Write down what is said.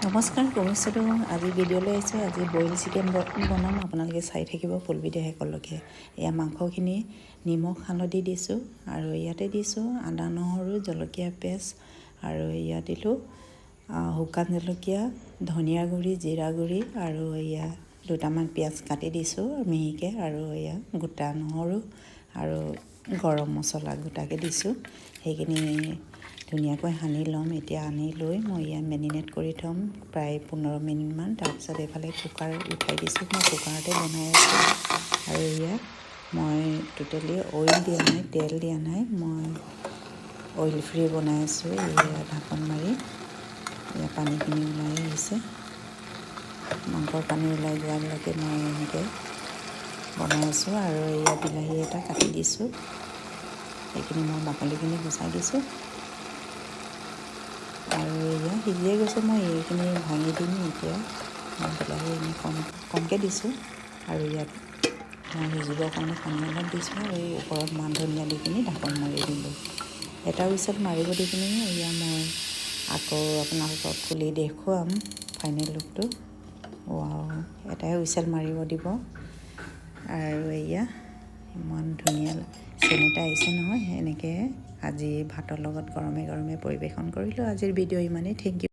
নমস্কাৰ, কমিষ্যটো আজি ভিডিঅ'লৈ আহিছোঁ। আজি বইল চিকেন বনাম, আপোনালোকে চাই থাকিব ফুল ভিডিঅ' শেষলৈকে। এয়া মাংসখিনি নিমখ হালধি দিছোঁ আৰু ইয়াতে দিছোঁ আদা নহৰু জলকীয়া পেষ্ট আৰু ইয়াত দিলোঁ শুকান জলকীয়া ধনিয়া গুড়ি জিৰা গুড়ি আৰু এয়া দুটামান পিঁয়াজ কাটি দিছোঁ মিহিকৈ আৰু এয়া গোটা নহৰু আৰু গৰম মছলা গোটাকৈ দিছোঁ। সেইখিনি ধুনীয়াকৈ সানি ল'ম। এতিয়া আনি লৈ মই ইয়াত মেৰিনেট কৰি থ'ম প্ৰায় 15 মিনিটমান। তাৰপিছত এইফালে কুকাৰ উঠাই দিছোঁ। মই কুকাৰতে বনাই আছোঁ আৰু ইয়াত মই টোটেলি অইল দিয়া নাই, তেল দিয়া নাই, মই অইল ফ্ৰী বনাই আছোঁ। এয়া ঢাকন মাৰি এয়া পানীখিনি ওলাই আহিছে। মাংসৰ পানী ওলাই যোৱালৈকে মই এনেকৈ বনাই আছোঁ আৰু এয়া বিলাহী এটা কাটি দিছোঁ। সেইখিনি মই বাকলিখিনি গুচাই দিছোঁ আৰু এয়া সিজিয়ে গৈছে। মই এইখিনি ভাঙি দিম এতিয়া। মই বিলাহী কমকৈ দিছোঁ আৰু ইয়াত মই সিজিবৰ কাৰণে পানী অলপ দিছোঁ আৰু এই ওপৰত মান ধনিয়া দি কিনি ঢাকন মাৰি দিলোঁ। এটা হুইচেল মাৰিব দি কিনি এয়া মই আকৌ আপোনালোকক খুলি দেখুৱাম ফাইনেল লুকটো। এটাই হুইচেল মাৰিব দিব আৰু এয়া ইমান ধুনীয়া চেন এটা আহিছে নহয়। এনেকৈ আজি ভাতৰ লগত গৰমে গৰমে পৰিৱেশন কৰিলোঁ। আজিৰ ভিডিঅ' ইমানেই। Thank U.